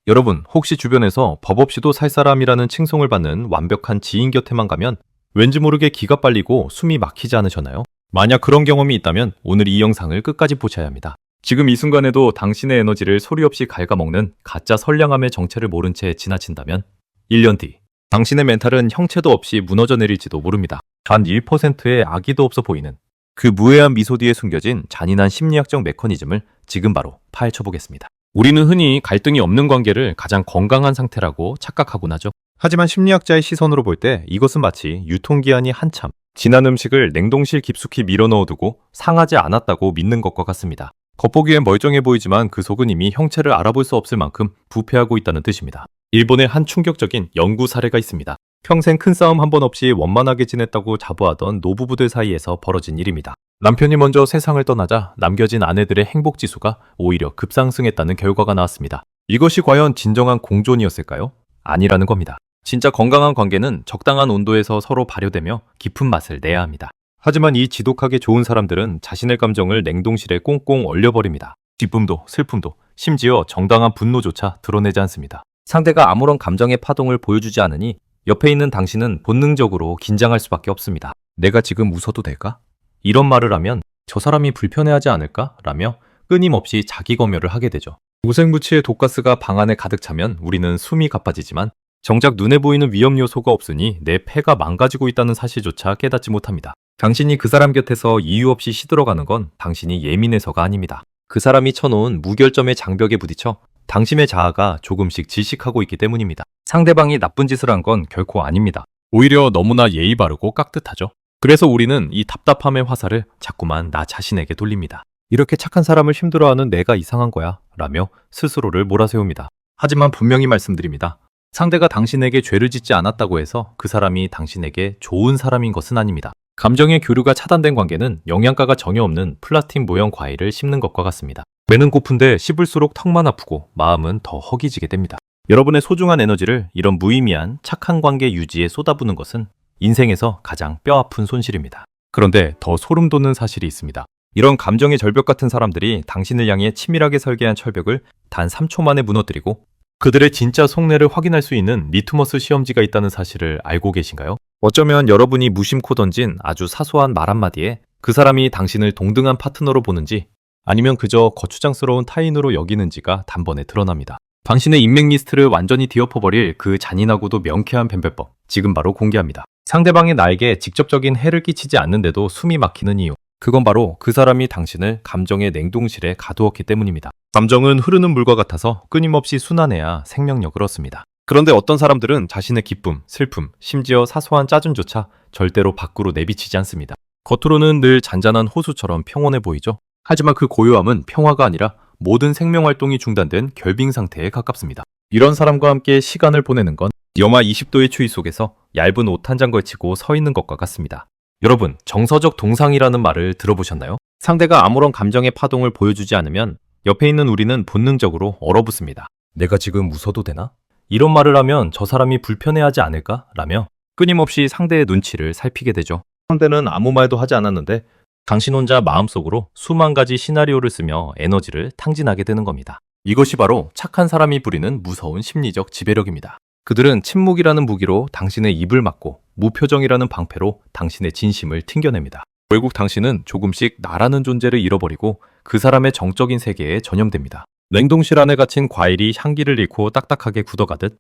여러분, 혹시 주변에서 법 없이도 살 사람이라는 칭송을 받는 완벽한 지인 곁에만 가면 왠지 모르게 기가 빨리고 숨이 막히지 않으셨나요? 만약 그런 경험이 있다면 오늘 이 영상을 끝까지 보셔야 합니다. 지금 이 순간에도 당신의 에너지를 소리 없이 갉아먹는 가짜 선량함의 정체를 모른 채 지나친다면 1년 뒤 당신의 멘탈은 형체도 없이 무너져 내릴지도 모릅니다. 단 1%의 악의도 없어 보이는 그 무해한 미소 뒤에 숨겨진 잔인한 심리학적 메커니즘을 지금 바로 파헤쳐보겠습니다. 우리는 흔히 갈등이 없는 관계를 가장 건강한 상태라고 착각하곤 하죠. 하지만 심리학자의 시선으로 볼 때 이것은 마치 유통기한이 한참 지난 음식을 냉동실 깊숙이 밀어 넣어두고 상하지 않았다고 믿는 것과 같습니다. 겉보기엔 멀쩡해 보이지만 그 속은 이미 형체를 알아볼 수 없을 만큼 부패하고 있다는 뜻입니다. 일본의 한 충격적인 연구 사례가 있습니다. 평생 큰 싸움 한 번 없이 원만하게 지냈다고 자부하던 노부부들 사이에서 벌어진 일입니다. 남편이 먼저 세상을 떠나자 남겨진 아내들의 행복지수가 오히려 급상승했다는 결과가 나왔습니다. 이것이 과연 진정한 공존이었을까요? 아니라는 겁니다. 진짜 건강한 관계는 적당한 온도에서 서로 발효되며 깊은 맛을 내야 합니다. 하지만 이 지독하게 좋은 사람들은 자신의 감정을 냉동실에 꽁꽁 얼려버립니다. 기쁨도 슬픔도 심지어 정당한 분노조차 드러내지 않습니다. 상대가 아무런 감정의 파동을 보여주지 않으니 옆에 있는 당신은 본능적으로 긴장할 수밖에 없습니다. 내가 지금 웃어도 될까? 이런 말을 하면 저 사람이 불편해하지 않을까? 라며 끊임없이 자기 검열을 하게 되죠. 무색무취의 독가스가 방 안에 가득 차면 우리는 숨이 가빠지지만 정작 눈에 보이는 위험 요소가 없으니 내 폐가 망가지고 있다는 사실조차 깨닫지 못합니다. 당신이 그 사람 곁에서 이유 없이 시들어가는 건 당신이 예민해서가 아닙니다. 그 사람이 쳐놓은 무결점의 장벽에 부딪혀 당신의 자아가 조금씩 질식하고 있기 때문입니다. 상대방이 나쁜 짓을 한 건 결코 아닙니다. 오히려 너무나 예의 바르고 깍듯하죠. 그래서 우리는 이 답답함의 화살을 자꾸만 나 자신에게 돌립니다. 이렇게 착한 사람을 힘들어하는 내가 이상한 거야 라며 스스로를 몰아세웁니다. 하지만 분명히 말씀드립니다. 상대가 당신에게 죄를 짓지 않았다고 해서 그 사람이 당신에게 좋은 사람인 것은 아닙니다. 감정의 교류가 차단된 관계는 영양가가 전혀 없는 플라스틱 모형 과일을 씹는 것과 같습니다. 배는 고픈데 씹을수록 턱만 아프고 마음은 더 허기지게 됩니다. 여러분의 소중한 에너지를 이런 무의미한 착한 관계 유지에 쏟아부는 것은 인생에서 가장 뼈아픈 손실입니다. 그런데 더 소름 돋는 사실이 있습니다. 이런 감정의 절벽 같은 사람들이 당신을 향해 치밀하게 설계한 철벽을 단 3초 만에 무너뜨리고 그들의 진짜 속내를 확인할 수 있는 리트머스 시험지가 있다는 사실을 알고 계신가요? 어쩌면 여러분이 무심코 던진 아주 사소한 말 한마디에 그 사람이 당신을 동등한 파트너로 보는지 아니면 그저 거추장스러운 타인으로 여기는지가 단번에 드러납니다. 당신의 인맥 리스트를 완전히 뒤엎어버릴 그 잔인하고도 명쾌한 뱀배법, 지금 바로 공개합니다. 상대방이 나에게 직접적인 해를 끼치지 않는데도 숨이 막히는 이유, 그건 바로 그 사람이 당신을 감정의 냉동실에 가두었기 때문입니다. 감정은 흐르는 물과 같아서 끊임없이 순환해야 생명력을 얻습니다. 그런데 어떤 사람들은 자신의 기쁨, 슬픔, 심지어 사소한 짜증조차 절대로 밖으로 내비치지 않습니다. 겉으로는 늘 잔잔한 호수처럼 평온해 보이죠? 하지만 그 고요함은 평화가 아니라 모든 생명활동이 중단된 결빙 상태에 가깝습니다. 이런 사람과 함께 시간을 보내는 건 영하 20도의 추위 속에서 얇은 옷 한 장 걸치고 서 있는 것과 같습니다. 여러분, 정서적 동상이라는 말을 들어보셨나요? 상대가 아무런 감정의 파동을 보여주지 않으면 옆에 있는 우리는 본능적으로 얼어붙습니다. 내가 지금 웃어도 되나? 이런 말을 하면 저 사람이 불편해하지 않을까? 라며 끊임없이 상대의 눈치를 살피게 되죠. 상대는 아무 말도 하지 않았는데 당신 혼자 마음속으로 수만 가지 시나리오를 쓰며 에너지를 탕진하게 되는 겁니다. 이것이 바로 착한 사람이 부리는 무서운 심리적 지배력입니다. 그들은 침묵이라는 무기로 당신의 입을 막고 무표정이라는 방패로 당신의 진심을 튕겨냅니다. 결국 당신은 조금씩 나라는 존재를 잃어버리고 그 사람의 정적인 세계에 전염됩니다. 냉동실 안에 갇힌 과일이 향기를 잃고 딱딱하게 굳어가듯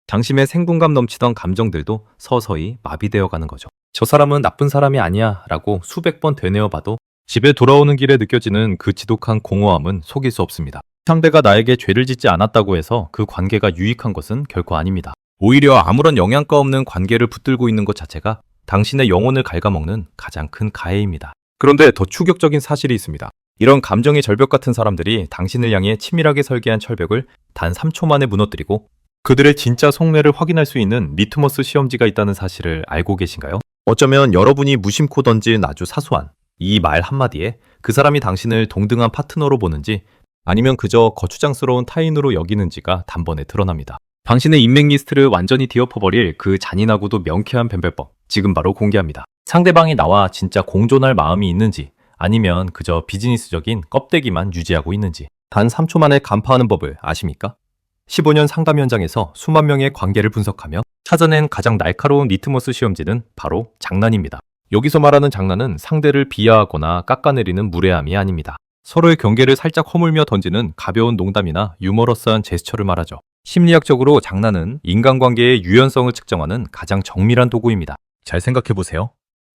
당신의 생동감 넘치던 감정들도 서서히 마비되어 가는 거죠. 저 사람은 나쁜 사람이 아니야 라고 수백 번 되뇌어봐도 집에 돌아오는 길에 느껴지는 그 지독한 공허함은 속일 수 없습니다. 상대가 나에게 죄를 짓지 않았다고 해서 그 관계가 유익한 것은 결코 아닙니다. 오히려 아무런 영양가 없는 관계를 붙들고 있는 것 자체가 당신의 영혼을 갉아먹는 가장 큰 가해입니다. 그런데 더 충격적인 사실이 있습니다. 이런 감정의 절벽 같은 사람들이 당신을 향해 치밀하게 설계한 철벽을 단 3초 만에 무너뜨리고 그들의 진짜 속내를 확인할 수 있는 리트머스 시험지가 있다는 사실을 알고 계신가요? 어쩌면 여러분이 무심코 던진 아주 사소한 이 말 한마디에 그 사람이 당신을 동등한 파트너로 보는지 아니면 그저 거추장스러운 타인으로 여기는지가 단번에 드러납니다. 당신의 인맥 리스트를 완전히 뒤엎어버릴 그 잔인하고도 명쾌한 뱀배법, 지금 바로 공개합니다. 상대방이 나와 진짜 공존할 마음이 있는지 아니면 그저 비즈니스적인 껍데기만 유지하고 있는지 단 3초 만에 간파하는 법을 아십니까? 15년 상담 현장에서 수만 명의 관계를 분석하며 찾아낸 가장 날카로운 리트머스 시험지는 바로 장난입니다. 여기서 말하는 장난은 상대를 비하하거나 깎아내리는 무례함이 아닙니다. 서로의 경계를 살짝 허물며 던지는 가벼운 농담이나 유머러스한 제스처를 말하죠. 심리학적으로 장난은 인간관계의 유연성을 측정하는 가장 정밀한 도구입니다. 잘 생각해보세요.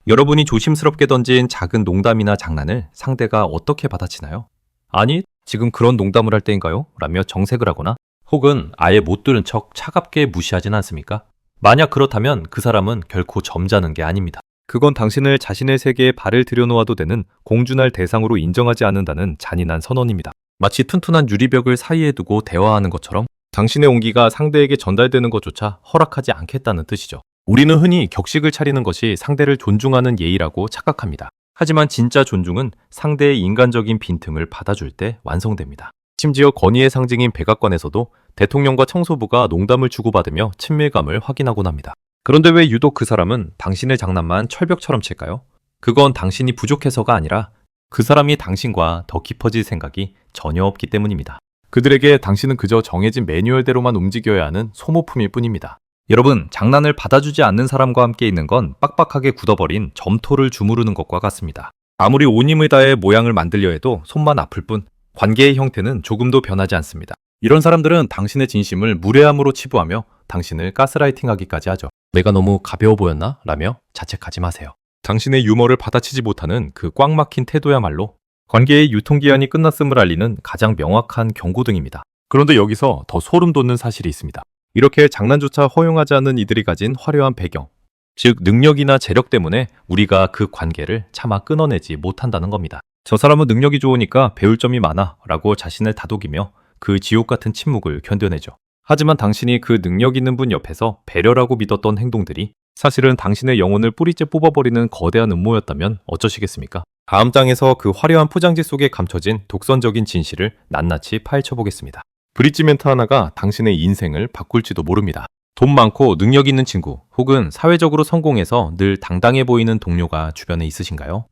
여러분이 조심스럽게 던진 작은 농담이나 장난을 상대가 어떻게 받아치나요? 아니, 지금 그런 농담을 할 때인가요? 라며 정색을 하거나 혹은 아예 못 들은 척 차갑게 무시하진 않습니까? 만약 그렇다면 그 사람은 결코 점잖은 게 아닙니다. 그건 당신을 자신의 세계에 발을 들여놓아도 되는 공준할 대상으로 인정하지 않는다는 잔인한 선언입니다. 마치 튼튼한 유리벽을 사이에 두고 대화하는 것처럼 당신의 온기가 상대에게 전달되는 것조차 허락하지 않겠다는 뜻이죠. 우리는 흔히 격식을 차리는 것이 상대를 존중하는 예의라고 착각합니다. 하지만 진짜 존중은 상대의 인간적인 빈틈을 받아줄 때 완성됩니다. 심지어 권위의 상징인 백악관에서도 대통령과 청소부가 농담을 주고받으며 친밀감을 확인하곤 합니다. 그런데 왜 유독 그 사람은 당신의 장난만 철벽처럼 칠까요? 그건 당신이 부족해서가 아니라 그 사람이 당신과 더 깊어질 생각이 전혀 없기 때문입니다. 그들에게 당신은 그저 정해진 매뉴얼대로만 움직여야 하는 소모품일 뿐입니다. 여러분, 장난을 받아주지 않는 사람과 함께 있는 건 빡빡하게 굳어버린 점토를 주무르는 것과 같습니다. 아무리 온 힘을 다해 모양을 만들려 해도 손만 아플 뿐 관계의 형태는 조금도 변하지 않습니다. 이런 사람들은 당신의 진심을 무례함으로 치부하며 당신을 가스라이팅하기까지 하죠. 내가 너무 가벼워 보였나? 라며 자책하지 마세요. 당신의 유머를 받아치지 못하는 그 꽉 막힌 태도야말로 관계의 유통기한이 끝났음을 알리는 가장 명확한 경고등입니다. 그런데 여기서 더 소름 돋는 사실이 있습니다. 이렇게 장난조차 허용하지 않는 이들이 가진 화려한 배경, 즉 능력이나 재력 때문에 우리가 그 관계를 차마 끊어내지 못한다는 겁니다. 저 사람은 능력이 좋으니까 배울 점이 많아 라고 자신을 다독이며 그 지옥 같은 침묵을 견뎌내죠. 하지만 당신이 그 능력 있는 분 옆에서 배려라고 믿었던 행동들이 사실은 당신의 영혼을 뿌리째 뽑아버리는 거대한 음모였다면 어쩌시겠습니까? 다음 장에서 그 화려한 포장지 속에 감춰진 독선적인 진실을 낱낱이 파헤쳐보겠습니다. 브릿지 멘트 하나가 당신의 인생을 바꿀지도 모릅니다. 돈 많고 능력 있는 친구 혹은 사회적으로 성공해서 늘 당당해 보이는 동료가 주변에 있으신가요?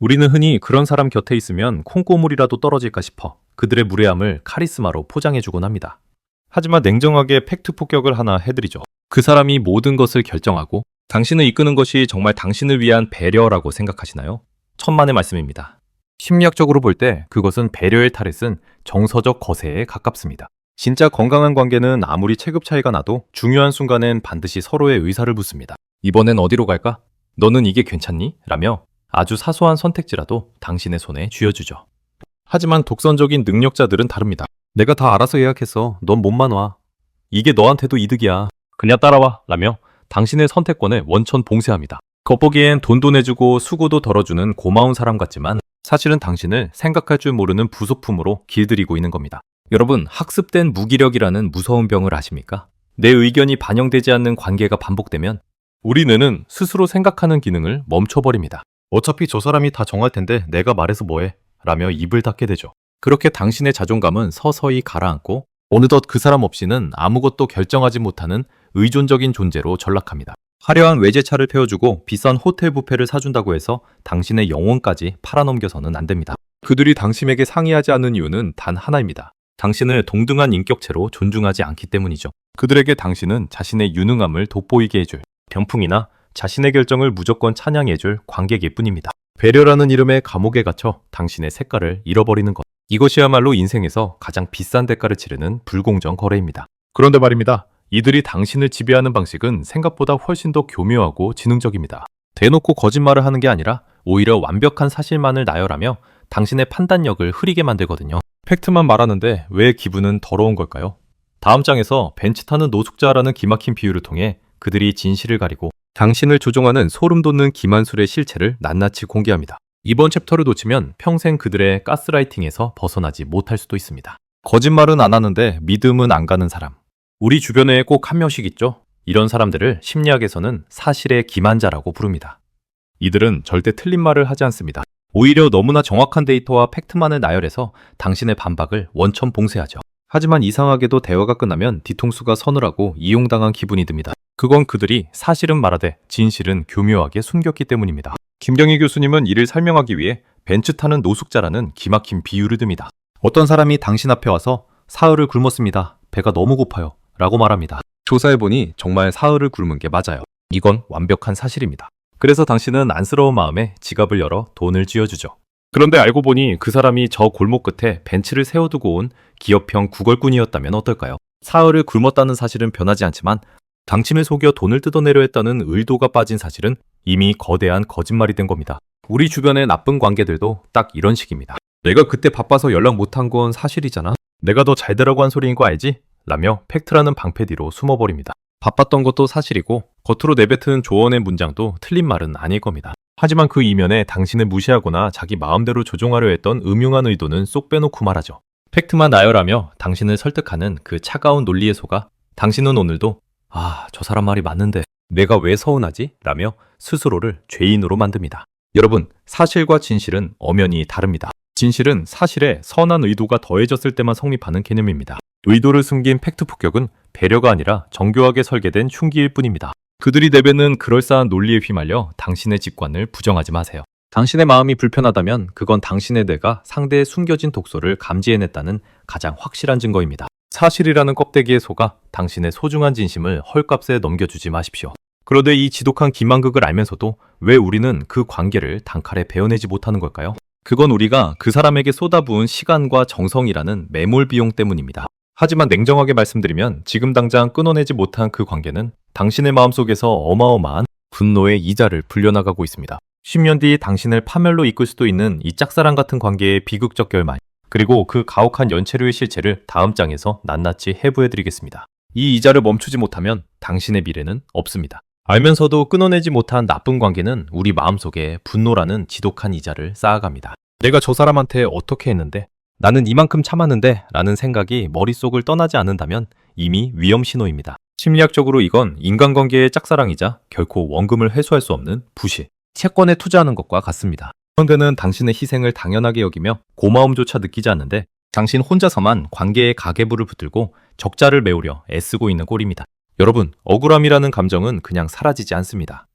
우리는 흔히 그런 사람 곁에 있으면 콩고물이라도 떨어질까 싶어 그들의 무례함을 카리스마로 포장해주곤 합니다. 하지만 냉정하게 팩트 폭격을 하나 해드리죠. 그 사람이 모든 것을 결정하고 당신을 이끄는 것이 정말 당신을 위한 배려라고 생각하시나요? 천만의 말씀입니다. 심리학적으로 볼 때 그것은 배려의 탈에 쓴 정서적 거세에 가깝습니다. 진짜 건강한 관계는 아무리 체급 차이가 나도 중요한 순간엔 반드시 서로의 의사를 묻습니다. 이번엔 어디로 갈까? 너는 이게 괜찮니? 라며 아주 사소한 선택지라도 당신의 손에 쥐어주죠. 하지만 독선적인 능력자들은 다릅니다. 내가 다 알아서 예약했어. 넌 몸만 와. 이게 너한테도 이득이야. 그냥 따라와. 라며 당신의 선택권에 원천 봉쇄합니다. 겉보기엔 돈도 내주고 수고도 덜어주는 고마운 사람 같지만 사실은 당신을 생각할 줄 모르는 부속품으로 길들이고 있는 겁니다. 여러분, 학습된 무기력이라는 무서운 병을 아십니까? 내 의견이 반영되지 않는 관계가 반복되면 우리 뇌는 스스로 생각하는 기능을 멈춰버립니다. 어차피 저 사람이 다 정할 텐데 내가 말해서 뭐해? 라며 입을 닫게 되죠. 그렇게 당신의 자존감은 서서히 가라앉고 어느덧 그 사람 없이는 아무것도 결정하지 못하는 의존적인 존재로 전락합니다. 화려한 외제차를 태워주고 비싼 호텔 뷔페를 사준다고 해서 당신의 영혼까지 팔아넘겨서는 안 됩니다. 그들이 당신에게 상의하지 않는 이유는 단 하나입니다. 당신을 동등한 인격체로 존중하지 않기 때문이죠. 그들에게 당신은 자신의 유능함을 돋보이게 해줄 병풍이나 자신의 결정을 무조건 찬양해줄 관객일 뿐입니다. 배려라는 이름의 감옥에 갇혀 당신의 색깔을 잃어버리는 것. 이것이야말로 인생에서 가장 비싼 대가를 치르는 불공정 거래입니다. 그런데 말입니다. 이들이 당신을 지배하는 방식은 생각보다 훨씬 더 교묘하고 지능적입니다. 대놓고 거짓말을 하는 게 아니라 오히려 완벽한 사실만을 나열하며 당신의 판단력을 흐리게 만들거든요. 팩트만 말하는데 왜 기분은 더러운 걸까요? 다음 장에서 벤치 타는 노숙자라는 기막힌 비유를 통해 그들이 진실을 가리고 당신을 조종하는 소름 돋는 기만술의 실체를 낱낱이 공개합니다. 이번 챕터를 놓치면 평생 그들의 가스라이팅에서 벗어나지 못할 수도 있습니다. 거짓말은 안 하는데 믿음은 안 가는 사람. 우리 주변에 꼭 한 명씩 있죠? 이런 사람들을 심리학에서는 사실의 기만자라고 부릅니다. 이들은 절대 틀린 말을 하지 않습니다. 오히려 너무나 정확한 데이터와 팩트만을 나열해서 당신의 반박을 원천 봉쇄하죠. 하지만 이상하게도 대화가 끝나면 뒤통수가 서늘하고 이용당한 기분이 듭니다. 그건 그들이 사실은 말하되 진실은 교묘하게 숨겼기 때문입니다. 김경희 교수님은 이를 설명하기 위해 벤츠 타는 노숙자라는 기막힌 비유를 듭니다. 어떤 사람이 당신 앞에 와서 사흘을 굶었습니다. 배가 너무 고파요. 라고 말합니다. 조사해보니 정말 사흘을 굶은 게 맞아요. 이건 완벽한 사실입니다. 그래서 당신은 안쓰러운 마음에 지갑을 열어 돈을 쥐어주죠. 그런데 알고 보니 그 사람이 저 골목 끝에 벤츠를 세워두고 온 기업형 구걸꾼이었다면 어떨까요? 사흘을 굶었다는 사실은 변하지 않지만 당신을 속여 돈을 뜯어내려 했다는 의도가 빠진 사실은 이미 거대한 거짓말이 된 겁니다. 우리 주변의 나쁜 관계들도 딱 이런 식입니다. 내가 그때 바빠서 연락 못한 건 사실이잖아. 내가 더 잘 되라고 한 소리인 거 알지? 라며 팩트라는 방패 뒤로 숨어버립니다. 바빴던 것도 사실이고 겉으로 내뱉은 조언의 문장도 틀린 말은 아닐 겁니다. 하지만 그 이면에 당신을 무시하거나 자기 마음대로 조종하려 했던 음흉한 의도는 쏙 빼놓고 말하죠. 팩트만 나열하며 당신을 설득하는 그 차가운 논리에 속아 당신은 오늘도 저 사람 말이 맞는데 내가 왜 서운하지? 라며 스스로를 죄인으로 만듭니다. 여러분, 사실과 진실은 엄연히 다릅니다. 진실은 사실에 선한 의도가 더해졌을 때만 성립하는 개념입니다. 의도를 숨긴 팩트 폭격은 배려가 아니라 정교하게 설계된 흉기일 뿐입니다. 그들이 내뱉는 그럴싸한 논리에 휘말려 당신의 직관을 부정하지 마세요. 당신의 마음이 불편하다면 그건 당신의 뇌가 상대의 숨겨진 독소를 감지해냈다는 가장 확실한 증거입니다. 사실이라는 껍데기에 속아 당신의 소중한 진심을 헐값에 넘겨주지 마십시오. 그런데 이 지독한 기만극을 알면서도 왜 우리는 그 관계를 단칼에 베어내지 못하는 걸까요? 그건 우리가 그 사람에게 쏟아부은 시간과 정성이라는 매몰 비용 때문입니다. 하지만 냉정하게 말씀드리면 지금 당장 끊어내지 못한 그 관계는 당신의 마음속에서 어마어마한 분노의 이자를 불려나가고 있습니다. 10년 뒤 당신을 파멸로 이끌 수도 있는 이 짝사랑 같은 관계의 비극적 결말, 그리고 그 가혹한 연체료의 실체를 다음 장에서 낱낱이 해부해드리겠습니다. 이 이자를 멈추지 못하면 당신의 미래는 없습니다. 알면서도 끊어내지 못한 나쁜 관계는 우리 마음속에 분노라는 지독한 이자를 쌓아갑니다. 내가 저 사람한테 어떻게 했는데? 나는 이만큼 참았는데? 라는 생각이 머릿속을 떠나지 않는다면 이미 위험 신호입니다. 심리학적으로 이건 인간관계의 짝사랑이자 결코 원금을 회수할 수 없는 부실, 채권에 투자하는 것과 같습니다. 상대는 당신의 희생을 당연하게 여기며 고마움조차 느끼지 않는데 당신 혼자서만 관계의 가계부를 붙들고 적자를 메우려 애쓰고 있는 꼴입니다. 여러분, 억울함이라는 감정은 그냥 사라지지 않습니다.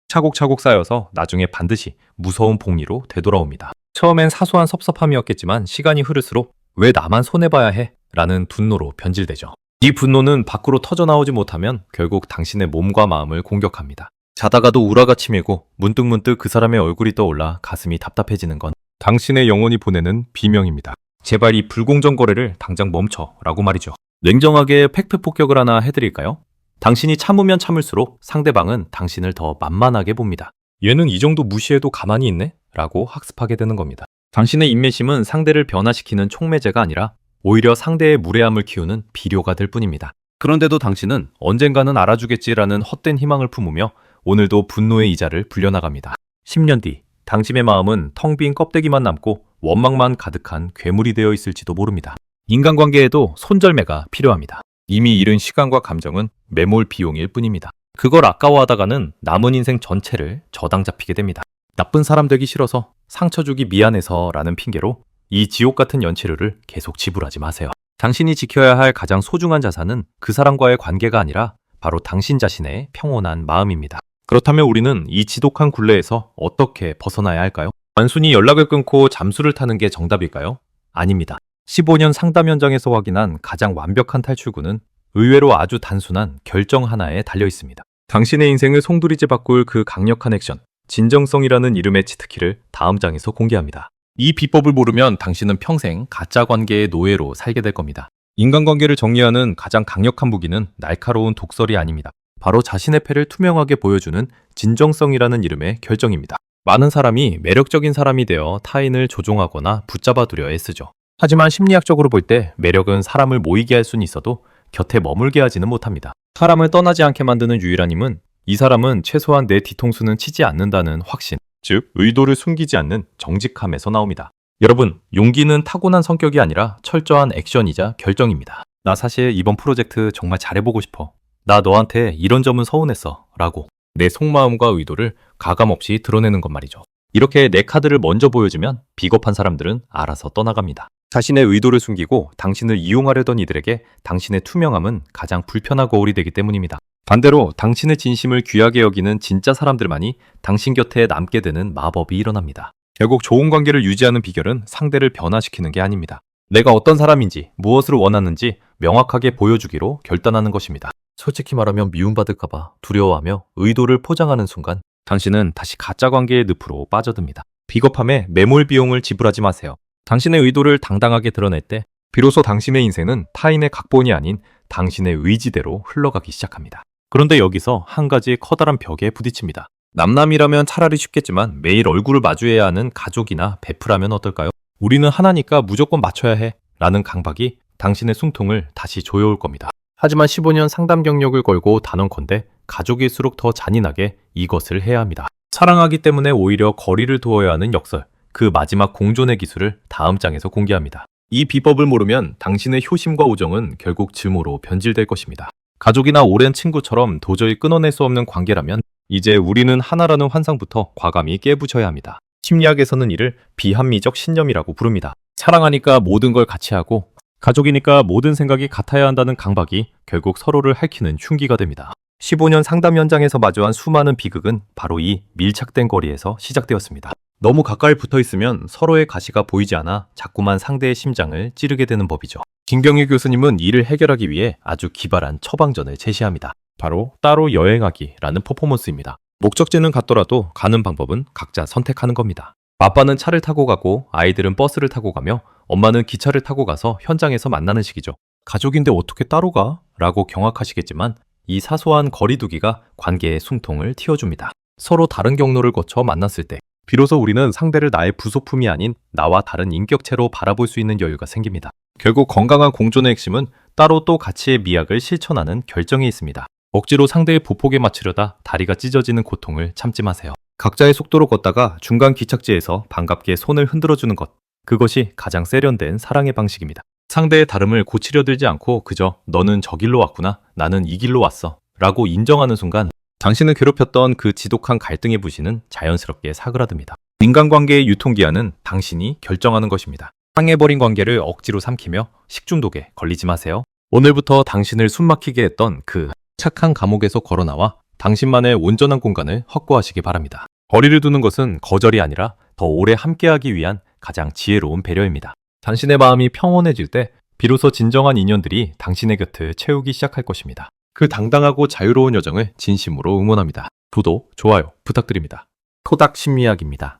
차곡차곡 쌓여서 나중에 반드시 무서운 봉리로 되돌아옵니다. 처음엔 사소한 섭섭함이었겠지만 시간이 흐를수록 왜 나만 손해봐야 해? 라는 분노로 변질되죠. 이 분노는 밖으로 터져나오지 못하면 결국 당신의 몸과 마음을 공격합니다. 자다가도 우라가 치밀고 문득문득 그 사람의 얼굴이 떠올라 가슴이 답답해지는 건 당신의 영혼이 보내는 비명입니다. 제발 이 불공정 거래를 당장 멈춰 라고 말이죠. 냉정하게 팩트 폭격을 하나 해드릴까요? 당신이 참으면 참을수록 상대방은 당신을 더 만만하게 봅니다. 얘는 이 정도 무시해도 가만히 있네? 라고 학습하게 되는 겁니다. 당신의 인내심은 상대를 변화시키는 촉매제가 아니라 오히려 상대의 무례함을 키우는 비료가 될 뿐입니다. 그런데도 당신은 언젠가는 알아주겠지라는 헛된 희망을 품으며 오늘도 분노의 이자를 불려나갑니다. 10년 뒤 당신의 마음은 텅 빈 껍데기만 남고 원망만 가득한 괴물이 되어 있을지도 모릅니다. 인간관계에도 손절매가 필요합니다. 이미 잃은 시간과 감정은 매몰 비용일 뿐입니다. 그걸 아까워하다가는 남은 인생 전체를 저당 잡히게 됩니다. 나쁜 사람 되기 싫어서, 상처 주기 미안해서 라는 핑계로 이 지옥 같은 연체료를 계속 지불하지 마세요. 당신이 지켜야 할 가장 소중한 자산은 그 사람과의 관계가 아니라 바로 당신 자신의 평온한 마음입니다. 그렇다면 우리는 이 지독한 굴레에서 어떻게 벗어나야 할까요? 단순히 연락을 끊고 잠수를 타는 게 정답일까요? 아닙니다. 15년 상담 현장에서 확인한 가장 완벽한 탈출구는 의외로 아주 단순한 결정 하나에 달려 있습니다. 당신의 인생을 송두리째 바꿀 그 강력한 액션, 진정성이라는 이름의 치트키를 다음 장에서 공개합니다. 이 비법을 모르면 당신은 평생 가짜 관계의 노예로 살게 될 겁니다. 인간관계를 정리하는 가장 강력한 무기는 날카로운 독설이 아닙니다. 바로 자신의 패를 투명하게 보여주는 진정성이라는 이름의 결정입니다. 많은 사람이 매력적인 사람이 되어 타인을 조종하거나 붙잡아두려 애쓰죠. 하지만 심리학적으로 볼 때 매력은 사람을 모이게 할 수는 있어도 곁에 머물게 하지는 못합니다. 사람을 떠나지 않게 만드는 유일한 힘은 이 사람은 최소한 내 뒤통수는 치지 않는다는 확신, 즉 의도를 숨기지 않는 정직함에서 나옵니다. 여러분, 용기는 타고난 성격이 아니라 철저한 액션이자 결정입니다. 나 사실 이번 프로젝트 정말 잘해보고 싶어. 나 너한테 이런 점은 서운했어. 라고 내 속마음과 의도를 가감없이 드러내는 것 말이죠. 이렇게 내 카드를 먼저 보여주면 비겁한 사람들은 알아서 떠나갑니다. 자신의 의도를 숨기고 당신을 이용하려던 이들에게 당신의 투명함은 가장 불편한 거울이 되기 때문입니다. 반대로 당신의 진심을 귀하게 여기는 진짜 사람들만이 당신 곁에 남게 되는 마법이 일어납니다. 결국 좋은 관계를 유지하는 비결은 상대를 변화시키는 게 아닙니다. 내가 어떤 사람인지, 무엇을 원하는지, 명확하게 보여주기로 결단하는 것입니다. 솔직히 말하면 미움받을까봐 두려워하며 의도를 포장하는 순간 당신은 다시 가짜 관계의 늪으로 빠져듭니다. 비겁함에 매몰 비용을 지불하지 마세요. 당신의 의도를 당당하게 드러낼 때 비로소 당신의 인생은 타인의 각본이 아닌 당신의 의지대로 흘러가기 시작합니다. 그런데 여기서 한 가지 커다란 벽에 부딪힙니다. 남남이라면 차라리 쉽겠지만 매일 얼굴을 마주해야 하는 가족이나 베프라면 어떨까요? 우리는 하나니까 무조건 맞춰야 해 라는 강박이 당신의 숨통을 다시 조여올 겁니다. 하지만 15년 상담 경력을 걸고 단언컨대 가족일수록 더 잔인하게 이것을 해야 합니다. 사랑하기 때문에 오히려 거리를 두어야 하는 역설, 그 마지막 공존의 기술을 다음 장에서 공개합니다. 이 비법을 모르면 당신의 효심과 우정은 결국 증오로 변질될 것입니다. 가족이나 오랜 친구처럼 도저히 끊어낼 수 없는 관계라면 이제 우리는 하나라는 환상부터 과감히 깨부셔야 합니다. 심리학에서는 이를 비합리적 신념이라고 부릅니다. 사랑하니까 모든 걸 같이 하고 가족이니까 모든 생각이 같아야 한다는 강박이 결국 서로를 핥히는 흉기가 됩니다. 15년 상담 현장에서 마주한 수많은 비극은 바로 이 밀착된 거리에서 시작되었습니다. 너무 가까이 붙어 있으면 서로의 가시가 보이지 않아 자꾸만 상대의 심장을 찌르게 되는 법이죠. 김경희 교수님은 이를 해결하기 위해 아주 기발한 처방전을 제시합니다. 바로 따로 여행하기라는 퍼포먼스입니다. 목적지는 같더라도 가는 방법은 각자 선택하는 겁니다. 아빠는 차를 타고 가고 아이들은 버스를 타고 가며 엄마는 기차를 타고 가서 현장에서 만나는 식이죠. 가족인데 어떻게 따로 가? 라고 경악하시겠지만 이 사소한 거리두기가 관계의 숨통을 틔워줍니다. 서로 다른 경로를 거쳐 만났을 때 비로소 우리는 상대를 나의 부속품이 아닌 나와 다른 인격체로 바라볼 수 있는 여유가 생깁니다. 결국 건강한 공존의 핵심은 따로 또 가치의 미학을 실천하는 결정에 있습니다. 억지로 상대의 보폭에 맞추려다 다리가 찢어지는 고통을 참지 마세요. 각자의 속도로 걷다가 중간 기착지에서 반갑게 손을 흔들어주는 것. 그것이 가장 세련된 사랑의 방식입니다. 상대의 다름을 고치려 들지 않고 그저 너는 저 길로 왔구나, 나는 이 길로 왔어 라고 인정하는 순간 당신을 괴롭혔던 그 지독한 갈등의 부신은 자연스럽게 사그라듭니다. 인간관계의 유통기한은 당신이 결정하는 것입니다. 상해버린 관계를 억지로 삼키며 식중독에 걸리지 마세요. 오늘부터 당신을 숨막히게 했던 그 착한 감옥에서 걸어나와 당신만의 온전한 공간을 확보하시기 바랍니다. 거리를 두는 것은 거절이 아니라 더 오래 함께하기 위한 가장 지혜로운 배려입니다. 당신의 마음이 평온해질 때 비로소 진정한 인연들이 당신의 곁을 채우기 시작할 것입니다. 그 당당하고 자유로운 여정을 진심으로 응원합니다. 구독, 좋아요 부탁드립니다. 토닥 심리학입니다.